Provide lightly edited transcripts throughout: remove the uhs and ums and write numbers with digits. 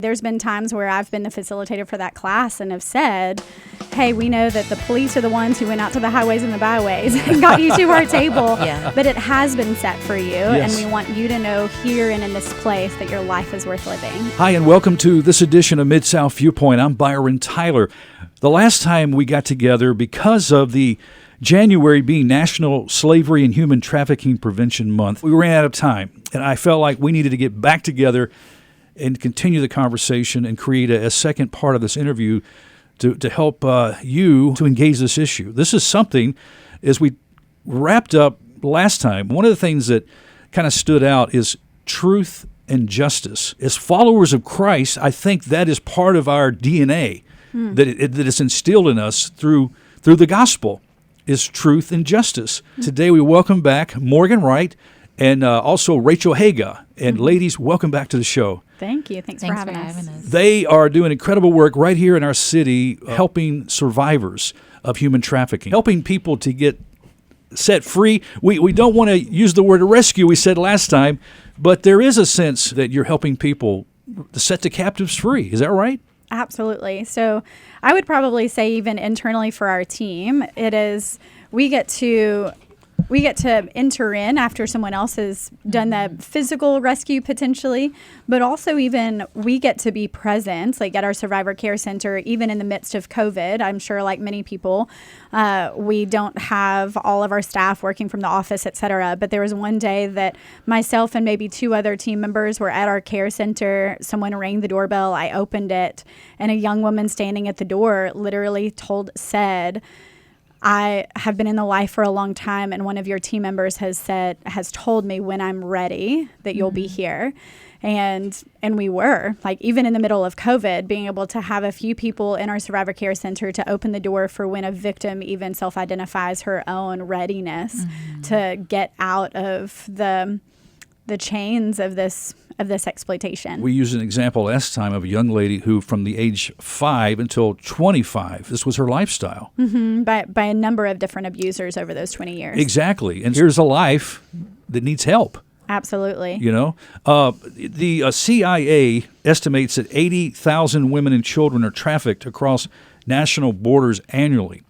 There's been times where I've been the facilitator for that class and have said, hey, we know that the police are the ones who went out to the highways and the byways and got you to our table. Yeah. But it has been set for you, Yes. and we want you to know here and in this place that your life is worth living. Hi, and welcome to this edition of Mid-South Viewpoint. I'm Byron Tyler. The last time we got together, because of the January being National Slavery and Human Trafficking Prevention Month, we ran out of time, and I felt like we needed to get back together and continue the conversation and create a second part of this interview to help you to engage this issue. This is something, as we wrapped up last time, one of the things that kind of stood out is truth and justice. As followers of Christ, I think that is part of our DNA, that is instilled in us through the gospel, is truth and justice. Today we welcome back Morgan Wright and also Rachel Haaga. And ladies, welcome back to the show. Thank you. Thanks for having us. They are doing incredible work right here in our city, helping survivors of human trafficking, helping people to get set free. We don't want to use the word rescue, we said last time, but there is a sense that you're helping people to set the captives free. Is that right? Absolutely. So I would probably say even internally for our team, it is we get to enter in after someone else has done the physical rescue potentially, but also even we get to be present, like at our Survivor Care Center, even in the midst of COVID. I'm sure like many people, we don't have all of our staff working from the office, et cetera. But there was one day that myself and maybe two other team members were at our care center. Someone rang the doorbell. I opened it, and a young woman standing at the door literally said, I have been in the life for a long time, and one of your team members has told me when I'm ready that you'll be here. And we were, like, even in the middle of COVID, being able to have a few people in our Survivor Care Center to open the door for when a victim even self-identifies her own readiness to get out of the chains of this exploitation. We used an example last time of a young lady who, from the age 5 until 25, this was her lifestyle. By a number of different abusers over those 20 years. Exactly. And here's a life that needs help. Absolutely. You know, the CIA estimates that 80,000 women and children are trafficked across national borders annually.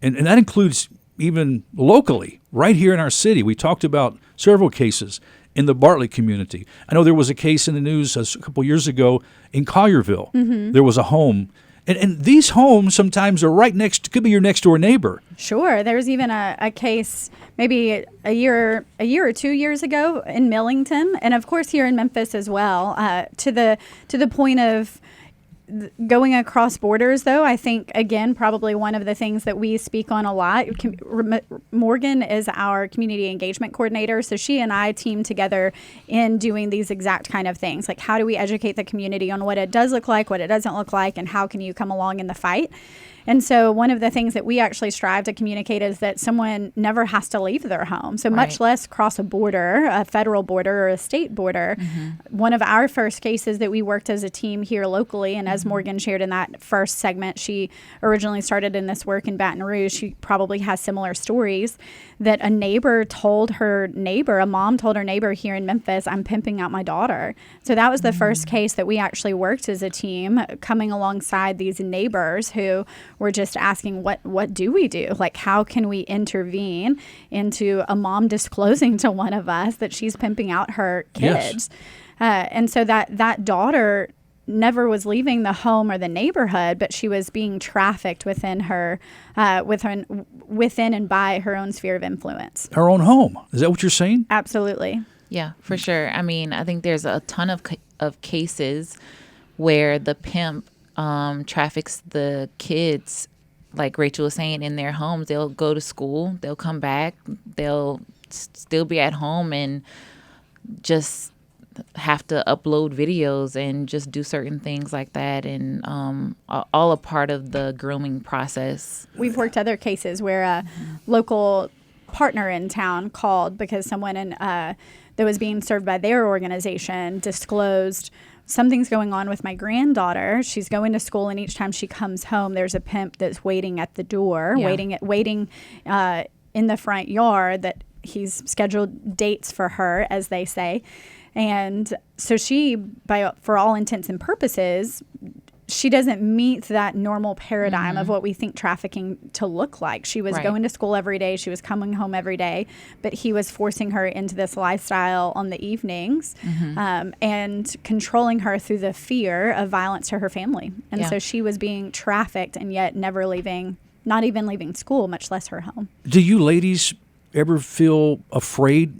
And that includes even locally, right here in our city. We talked about several cases in the Bartlett community. I know there was a case in the news a couple years ago in Collierville. There was a home. And these homes sometimes are right next, could be your next door neighbor. Sure. There was even a case maybe a year or 2 years ago in Millington, and of course here in Memphis as well, to the point of going across borders, though. I think, again, probably one of the things that we speak on a lot, Morgan is our community engagement coordinator, so she and I team together in doing these exact kind of things. Like, how do we educate the community on what it does look like, what it doesn't look like, and how can you come along in the fight? And so one of the things that we actually strive to communicate is that someone never has to leave their home. So much less cross a border, a federal border or a state border. One of our first cases that we worked as a team here locally, and as Morgan shared in that first segment, she originally started in this work in Baton Rouge. She probably has similar stories that a mom told her neighbor here in Memphis, I'm pimping out my daughter. So that was the first case that we actually worked as a team, coming alongside these neighbors who were just asking, what do we do? Like, how can we intervene into a mom disclosing to one of us that she's pimping out her kids? Yes. And so that daughter never was leaving the home or the neighborhood, but she was being trafficked within and by her own sphere of influence. Her own home. Is that what you're saying? Absolutely. Yeah, for sure. I mean, I think there's a ton of cases where the pimp traffics the kids, like Rachel was saying, in their homes. They'll go to school, they'll come back, they'll still be at home and just have to upload videos and just do certain things like that, and all a part of the grooming process. We've worked other cases where a local partner in town called because someone that was being served by their organization disclosed, something's going on with my granddaughter. She's going to school, and each time she comes home, there's a pimp that's waiting at the door, waiting in the front yard, that he's scheduled dates for her, as they say. And so she, for all intents and purposes, she doesn't meet that normal paradigm of what we think trafficking to look like. She was going to school every day. She was coming home every day, but he was forcing her into this lifestyle on the evenings and controlling her through the fear of violence to her family. And so she was being trafficked and yet never leaving, not even leaving school, much less her home. Do you ladies ever feel afraid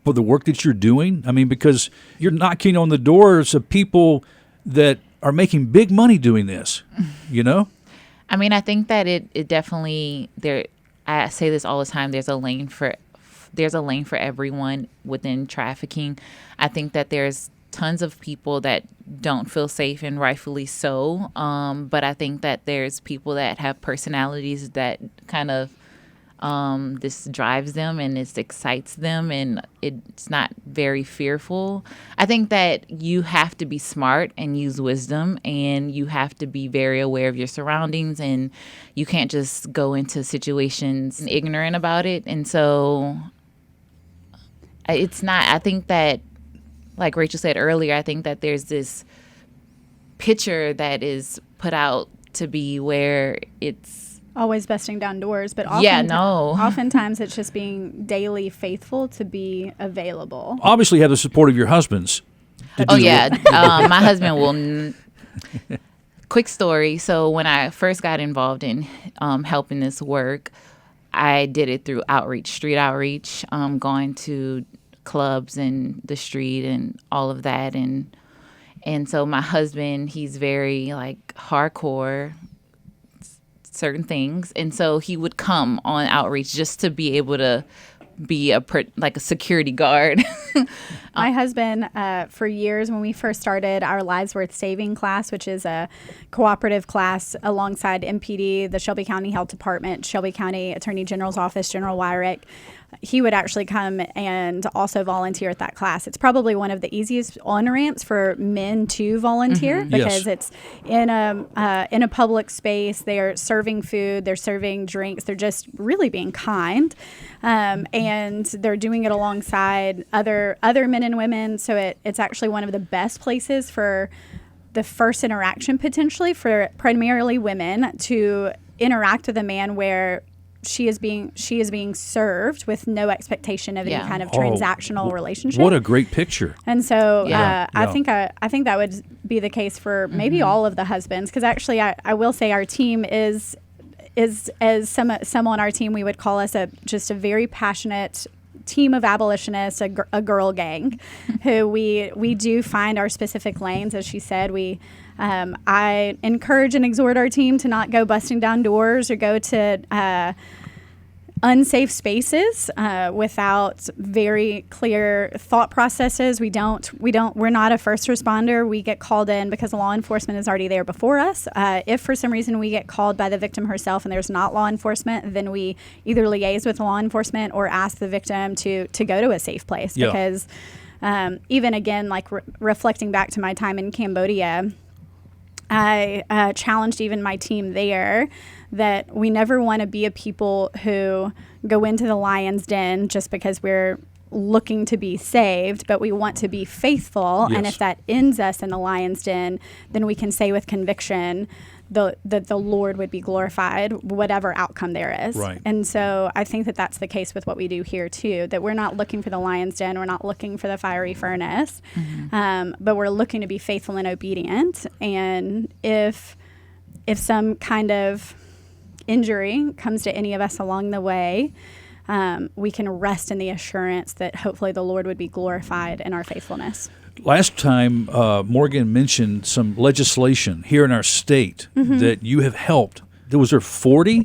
for the work that you're doing? I mean, because you're knocking on the doors of people that are making big money doing this, you know? I mean, I think that it definitely, I say this all the time, there's a lane for everyone within trafficking. I think that there's tons of people that don't feel safe, and rightfully so. But I think that there's people that have personalities that kind of this drives them and it excites them, and it's not very fearful. I think that you have to be smart and use wisdom, and you have to be very aware of your surroundings, and you can't just go into situations ignorant about it. And so it's not, I think that, like Rachel said earlier, I think that there's this picture that is put out to be where it's always busting down doors, but oftentimes it's just being daily faithful to be available. Obviously, you have the support of your husbands. My husband will. Quick story. So when I first got involved in helping this work, I did it through street outreach, going to clubs and the street and all of that, and so my husband, he's very like hardcore certain things, and so he would come on outreach just to be able to be a security guard. My husband, for years, when we first started our Lives Worth Saving class, which is a cooperative class alongside MPD, the Shelby County Health Department, Shelby County Attorney General's Office, General Wyrick, he would actually come and also volunteer at that class. It's probably one of the easiest on-ramps for men to volunteer because it's in a public space. They're serving food, they're serving drinks, they're just really being kind, and they're doing it alongside other men and women. So it's actually one of the best places for the first interaction, potentially for primarily women, to interact with a man where she is being served with no expectation of any kind of transactional relationship. What a great picture! And so I think that would be the case for maybe all of the husbands, because actually I will say our team is as some on our team, we would call us just a very passionate team of abolitionists, a girl gang, who we do find our specific lanes. As she said, I encourage and exhort our team to not go busting down doors or go to unsafe spaces without very clear thought processes. We're not a first responder. We get called in because law enforcement is already there before us. If for some reason we get called by the victim herself and there's not law enforcement, then we either liaise with law enforcement or ask the victim to go to a safe place. Because even again, like reflecting back to my time in Cambodia, I challenged even my team there that we never want to be a people who go into the lion's den just because we're looking to be saved, but we want to be faithful. And if that ends us in the lion's den, then we can say with conviction that the Lord would be glorified, whatever outcome there is. Right. And so I think that that's the case with what we do here too, that we're not looking for the lion's den, we're not looking for the fiery furnace, but we're looking to be faithful and obedient. And if some kind of injury comes to any of us along the way, we can rest in the assurance that hopefully the Lord would be glorified in our faithfulness. Last time, Morgan mentioned some legislation here in our state that you have helped. Was there 40?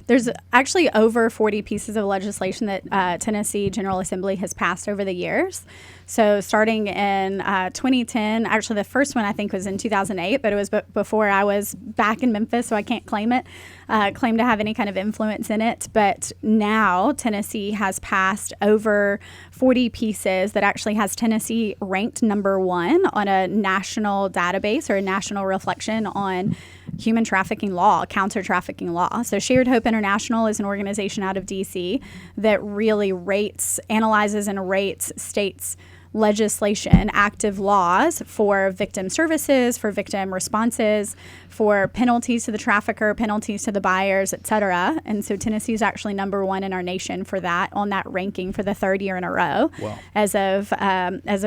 There's actually over 40 pieces of legislation that Tennessee General Assembly has passed over the years. So starting in 2010, actually the first one I think was in 2008, but it was before I was back in Memphis, so I can't claim to have any kind of influence in it. But now Tennessee has passed over 40 pieces that actually has Tennessee ranked number 1 on a national database or a national reflection on human trafficking law, counter trafficking law. So Shared Hope International is an organization out of DC that really analyzes and rates states' legislation, active laws for victim services, for victim responses, for penalties to the trafficker, penalties to the buyers, et cetera. And so Tennessee is actually number one in our nation for that, on that ranking for the third year in a row. Wow. as of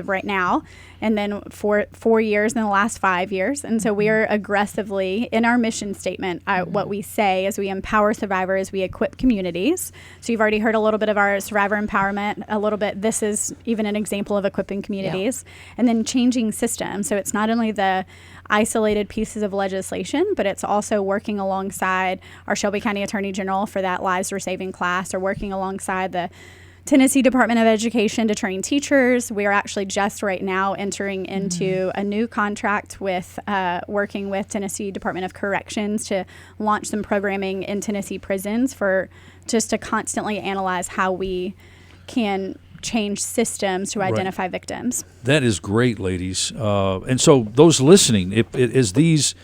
right now. And then for 4 years in the last 5 years. And so we are aggressively, in our mission statement, what we say is we empower survivors, we equip communities. So you've already heard a little bit of our survivor empowerment, a little bit. This is even an example of equipping communities. Yeah. And then changing systems. So it's not only the isolated pieces of legislation, but it's also working alongside our Shelby County Attorney General for that Lives We're Saving class, or working alongside the Tennessee Department of Education to train teachers. We are actually just right now entering into a new contract with working with Tennessee Department of Corrections to launch some programming in Tennessee prisons for just to constantly analyze how we can change systems to identify victims. That is great, ladies. And so those listening, as these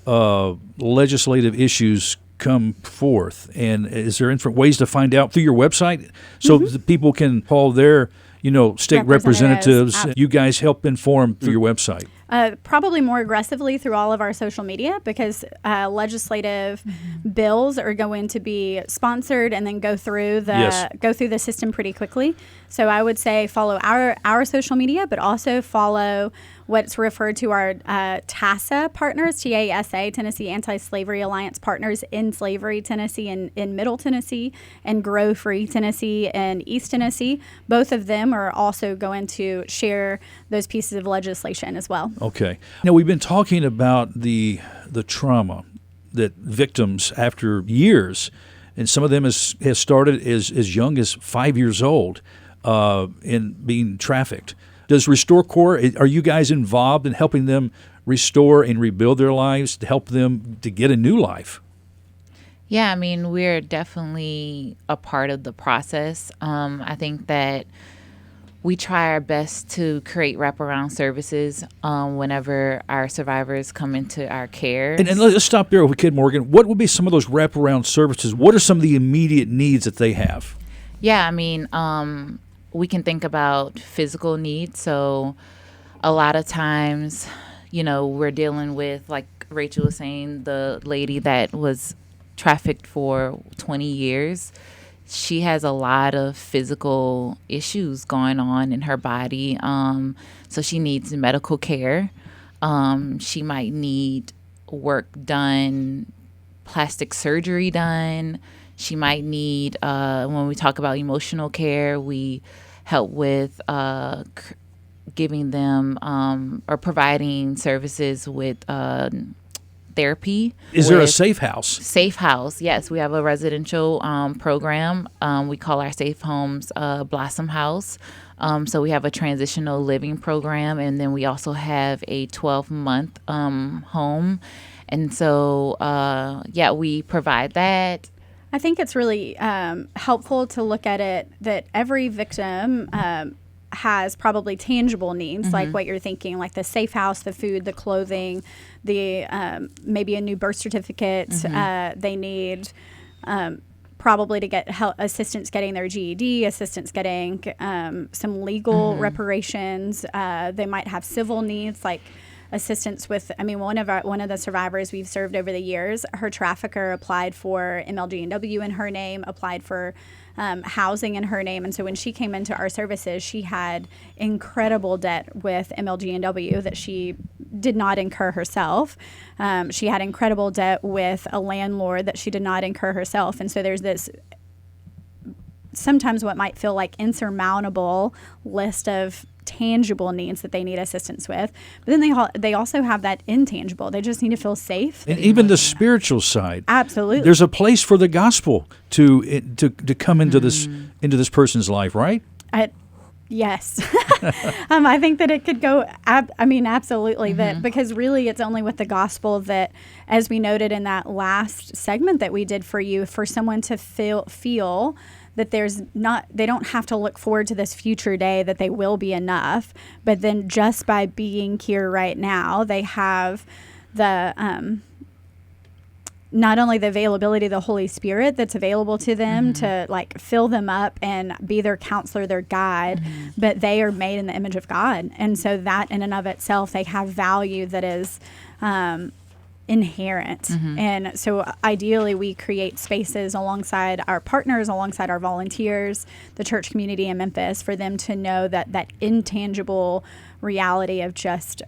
legislative issues come forth, and is there different ways to find out through your website so that people can call their state representatives? You guys help inform through your website. Probably more aggressively through all of our social media, because legislative bills are going to be sponsored and then go through the system pretty quickly. So I would say follow our social media, but also follow what's referred to our TASA partners, TASA, Tennessee Anti-Slavery Alliance partners in Slavery, Tennessee, and in Middle Tennessee, and Grow Free Tennessee and East Tennessee. Both of them are also going to share those pieces of legislation as well. Okay. Now, we've been talking about the trauma that victims, after years, and some of them has started as young as 5 years old, in being trafficked. Does Restorecorp, are you guys involved in helping them restore and rebuild their lives, to help them to get a new life? Yeah, I mean, we're definitely a part of the process. I think that we try our best to create wraparound services whenever our survivors come into our care. And let's stop there with Kid Morgan. What would be some of those wraparound services? What are some of the immediate needs that they have? Yeah, I mean, we can think about physical needs. So a lot of times, we're dealing with, like Rachel was saying, the lady that was trafficked for 20 years. She has a lot of physical issues going on in her body. So she needs medical care. She might need work done, plastic surgery done. She might need, when we talk about emotional care, we help with giving them or providing services with therapy. Is there a safe house? Safe house, yes. We have a residential program. We call our safe homes Blossom House. So we have a transitional living program, and then we also have a 12-month home. And so, we provide that. I think it's really helpful to look at it that every victim has probably tangible needs, like what you're thinking, like the safe house, the food, the clothing, the maybe a new birth certificate. They need probably to get assistance getting their GED, assistance getting some legal reparations. They might have civil needs, like assistance with, one of the survivors we've served over the years, her trafficker applied for MLG&W in her name, applied for housing in her name. And so when she came into our services, she had incredible debt with MLG&W that she did not incur herself. She had incredible debt with a landlord that she did not incur herself. And so there's this sometimes what might feel like insurmountable list of tangible needs that they need assistance with, but then they also have that intangible. They just need to feel safe. And even the spiritual side. Absolutely. There's a place for the gospel to come into this person's life, right? Yes. I think that it could go, absolutely, that because really it's only with the gospel that, as we noted in that last segment that we did for you, for someone to feel that they don't have to look forward to this future day that they will be enough, but then just by being here right now, they have the not only the availability of the Holy Spirit that's available to them to like fill them up and be their counselor, their guide, but they are made in the image of God. And so that in and of itself, they have value that is inherent. And so ideally we create spaces alongside our partners, alongside our volunteers, the church community in Memphis, for them to know that intangible reality of just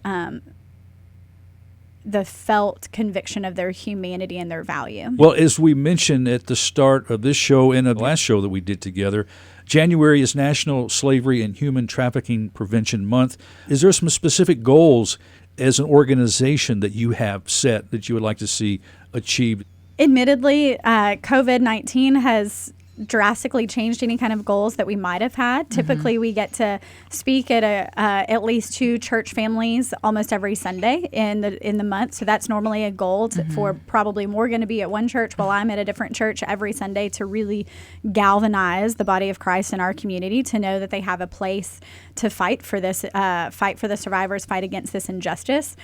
the felt conviction of their humanity and their value. Well, as we mentioned at the start of this show and the last show that we did together, January is National Slavery and Human Trafficking Prevention Month. Is there some specific goals as an organization that you have set that you would like to see achieved? Admittedly, COVID-19 has drastically changed any kind of goals that we might have had. Typically, we get to speak at at least 2 church families almost every Sunday in the month. So that's normally a goal for probably more going to be at one church while I'm at a different church every Sunday, to really galvanize the body of Christ in our community to know that they have a place to fight for this, fight for the survivors, fight against this injustice.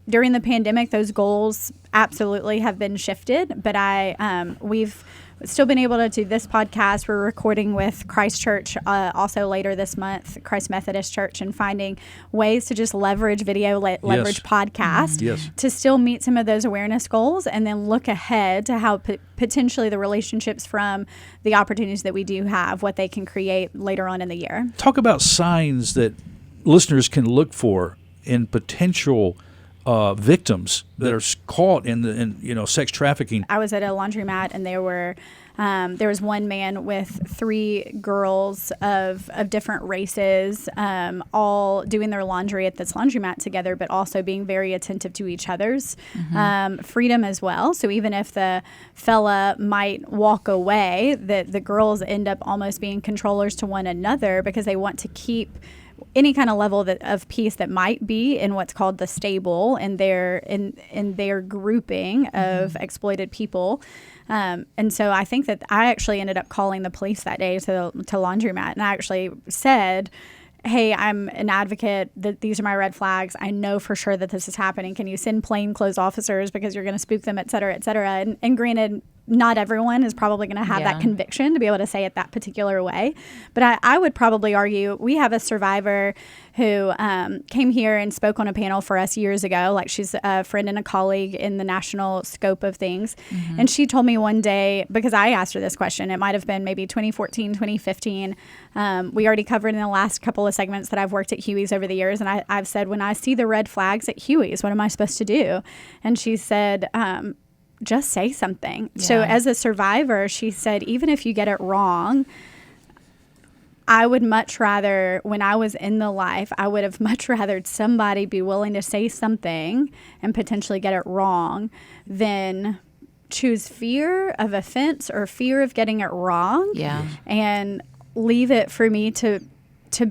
During the pandemic, those goals absolutely have been shifted, but we've still been able to do this podcast. We're recording with Christ Church also later this month, Christ Methodist Church, and finding ways to just leverage video, leverage podcast to still meet some of those awareness goals, and then look ahead to how potentially the relationships from the opportunities that we do have, what they can create later on in the year. Talk about signs that listeners can look for in potential victims that are caught in sex trafficking. I was at a laundromat, and there was one man with 3 girls of different races, all doing their laundry at this laundromat together, but also being very attentive to each other's freedom as well. So even if the fella might walk away, the girls end up almost being controllers to one another because they want to keep any kind of level of peace that might be in what's called the stable in their grouping of exploited people. And so I think that I actually ended up calling the police that day to laundromat, and I actually said, hey, I'm an advocate, that these are my red flags. I know for sure that this is happening. Can you send plainclothes officers because you're going to spook them, et cetera, et cetera. And granted, not everyone is probably going to have that conviction to be able to say it that particular way. But I would probably argue we have a survivor who came here and spoke on a panel for us years ago. Like, she's a friend and a colleague in the national scope of things. And she told me one day, because I asked her this question, it might have been maybe 2014, 2015. We already covered in the last couple of segments that I've worked at Huey's over the years. And I've said, when I see the red flags at Huey's, what am I supposed to do? And she said, just say something. Yeah. So as a survivor, she said, even if you get it wrong, I would much rather, when I was in the life, I would have much rather somebody be willing to say something and potentially get it wrong than choose fear of offense or fear of getting it wrong and leave it for me to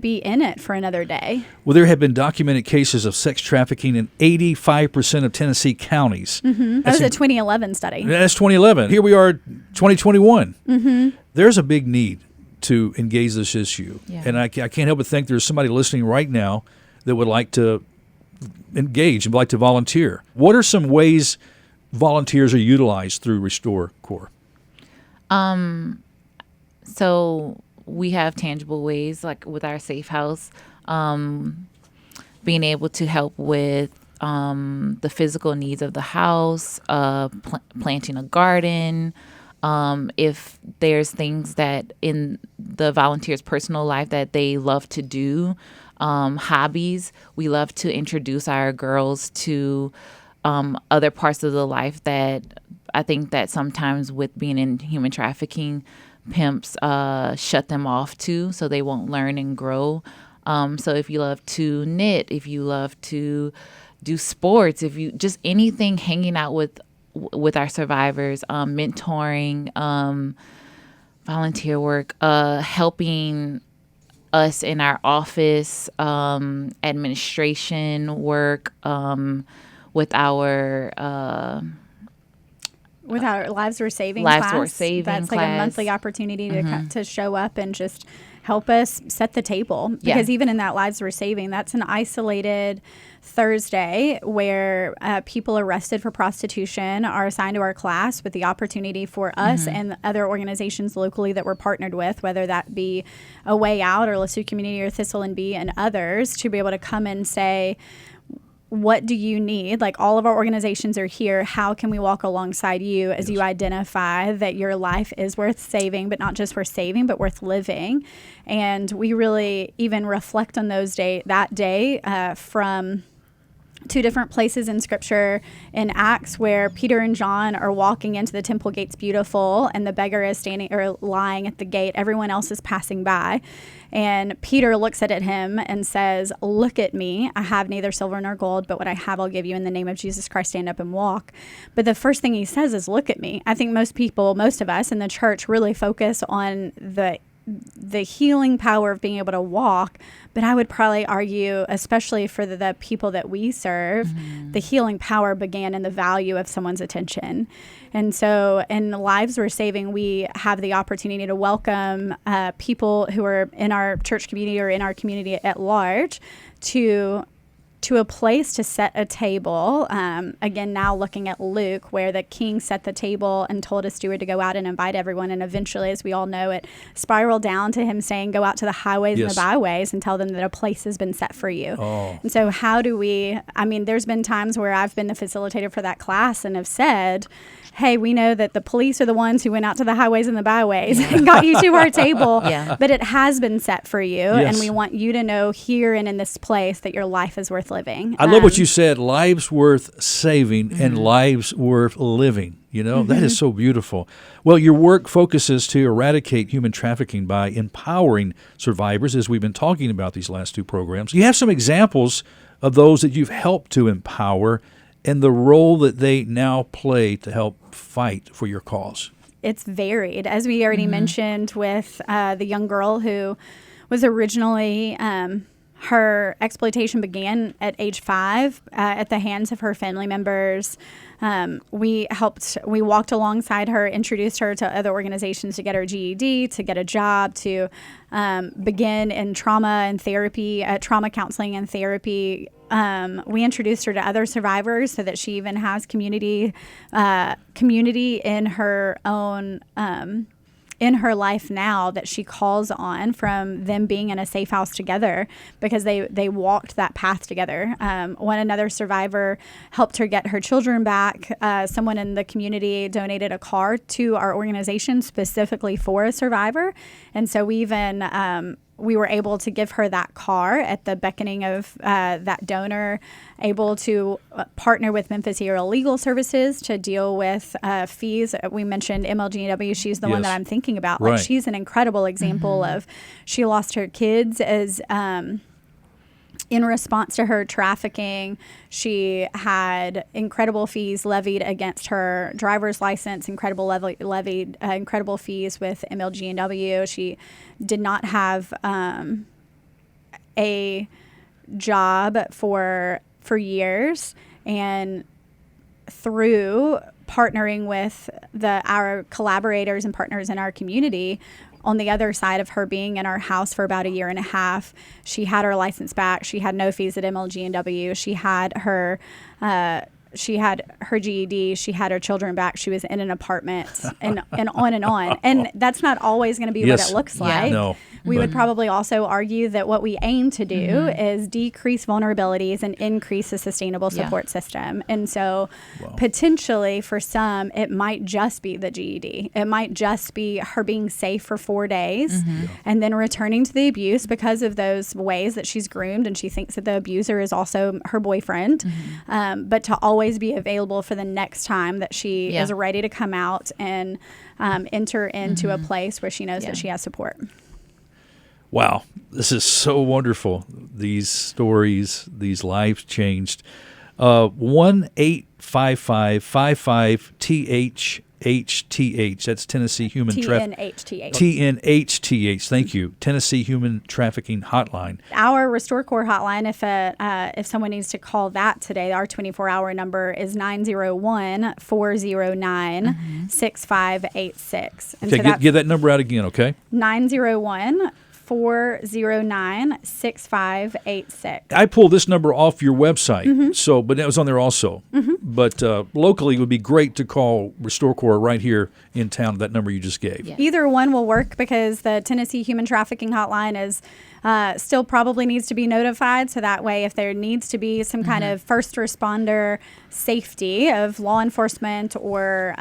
be in it for another day. Well, there have been documented cases of sex trafficking in 85% of Tennessee counties. That was a 2011 study. That's 2011. Here we are, 2021. There's a big need to engage this issue. And I can't help but think there's somebody listening right now that would like to engage and would like to volunteer. What are some ways volunteers are utilized through Restorecorporg? So we have tangible ways, like with our safe house, being able to help with the physical needs of the house, planting a garden. If there's things that in the volunteers' personal life that they love to do, hobbies, we love to introduce our girls to other parts of the life that I think that sometimes with being in human trafficking, pimps shut them off to, so they won't learn and grow. So if you love to knit, if you love to do sports, if you just anything hanging out with our survivors, mentoring, volunteer work, helping us in our office, administration work, with our with our Lives We're Saving Lives class. Worth Saving That's like class. a monthly opportunity to show up and just help us set the table. Because even in that Lives We're Saving, that's an isolated Thursday where people arrested for prostitution are assigned to our class with the opportunity for us and other organizations locally that we're partnered with, whether that be A Way Out or LeSue Community or Thistle and Bee and others, to be able to come and say, what do you need? Like, all of our organizations are here. How can we walk alongside you as you identify that your life is worth saving, but not just worth saving, but worth living? And we really even reflect on that day from two different places in Scripture in Acts, where Peter and John are walking into the temple gates beautiful, and the beggar is standing or lying at the gate. Everyone else is passing by. And Peter looks at him and says, "Look at me. I have neither silver nor gold, but what I have I'll give you. In the name of Jesus Christ, stand up and walk." But the first thing he says is, "Look at me." I think most of us in the church really focus on the healing power of being able to walk. But I would probably argue, especially for the people that we serve, the healing power began in the value of someone's attention. And so in Lives We're Saving, we have the opportunity to welcome people who are in our church community or in our community at large to a place to set a table. Again, now looking at Luke, where the king set the table and told a steward to go out and invite everyone. And eventually, as we all know, it spiraled down to him saying, "Go out to the highways and the byways and tell them that a place has been set for you." And so how do we, there's been times where I've been the facilitator for that class and have said, "Hey, we know that the police are the ones who went out to the highways and the byways and got you to our table, but it has been set for you, and we want you to know here and in this place that your life is worth living." I love what you said, lives worth saving and lives worth living. That is so beautiful. Well, your work focuses to eradicate human trafficking by empowering survivors, as we've been talking about these last two programs. You have some examples of those that you've helped to empower and the role that they now play to help fight for your cause. It's varied. As we already mentioned with the young girl who was originally, her exploitation began at age 5 at the hands of her family members. We walked alongside her, introduced her to other organizations to get her GED, to get a job, to begin in trauma and therapy, trauma counseling and therapy. We introduced her to other survivors so that she even has community in her own in her life now that she calls on, from them being in a safe house together, because they walked that path together. Another survivor helped her get her children back. Someone in the community donated a car to our organization specifically for a survivor. And so we were able to give her that car at the beckoning of that donor, able to partner with Memphis Era Legal Services to deal with fees. We mentioned MLGW. She's the one that I'm thinking about. Right. Like, she's an incredible example of, she lost her kids as in response to her trafficking. She had incredible fees levied against her driver's license, levied incredible fees with MLGW. She did not have a job for years, and through partnering with our collaborators and partners in our community, on the other side of her being in our house for about a year and a half, she had her license back. She had no fees at MLGW. She had her GED. She had her children back. She was in an apartment, and on and on. And that's not always going to be what it looks like. No. We would probably also argue that what we aim to do is decrease vulnerabilities and increase a sustainable support system. And so potentially for some, it might just be the GED. It might just be her being safe for 4 days and then returning to the abuse because of those ways that she's groomed, and she thinks that the abuser is also her boyfriend. But to always be available for the next time that she is ready to come out and enter into a place where she knows that she has support. Wow, this is so wonderful. These stories, these lives changed. 1-855-55-TH TNHTH. That's Tennessee Human TNHTH. TNHTH. Thank you. Tennessee Human Trafficking Hotline. Our Restorecorp hotline, if someone needs to call that today, our 24-hour number is 901-409-6586. And Okay, give that number out again, okay? 901-409-6586. I pulled this number off your website, but it was on there also. But locally, it would be great to call Restorecorp right here in town, that number you just gave. Yeah. Either one will work because the Tennessee Human Trafficking Hotline is still probably needs to be notified. So that way, if there needs to be some kind of first responder safety of law enforcement or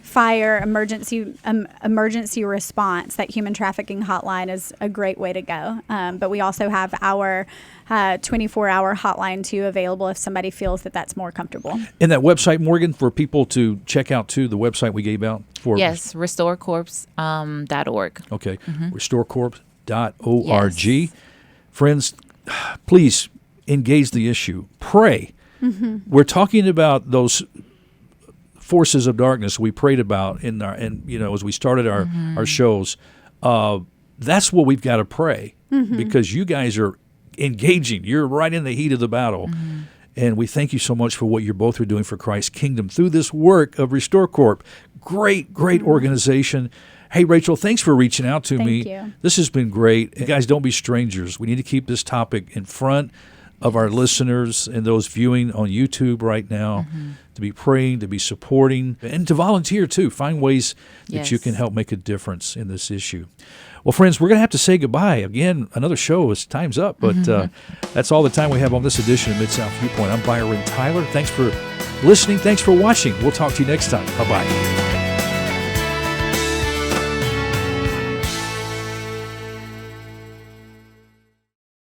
fire emergency response, that human trafficking hotline is a great way to go. But we also have our 24-hour hotline too available if somebody feels that that's more comfortable. And that website, Morgan, for people to check out too, the website we gave out for Yes, restorecorps.org. Okay, restorecorp.org. Yes. Friends, please engage the issue. Pray. We're talking about those forces of darkness we prayed about as we started our shows. That's what we've got to pray because you guys are engaging. You're right in the heat of the battle. And we thank you so much for what you both are doing for Christ's kingdom through this work of Restorecorp. Great organization. Hey, Rachel, thanks for reaching out to me. Thank you. This has been great. And guys, don't be strangers. We need to keep this topic in front of our listeners and those viewing on YouTube right now, to be praying, to be supporting, and to volunteer too. Find ways that you can help make a difference in this issue. Well, friends, we're going to have to say goodbye. Again, another show is time's up, but that's all the time we have on this edition of Mid-South Viewpoint. I'm Byron Tyler. Thanks for listening. Thanks for watching. We'll talk to you next time. Bye-bye.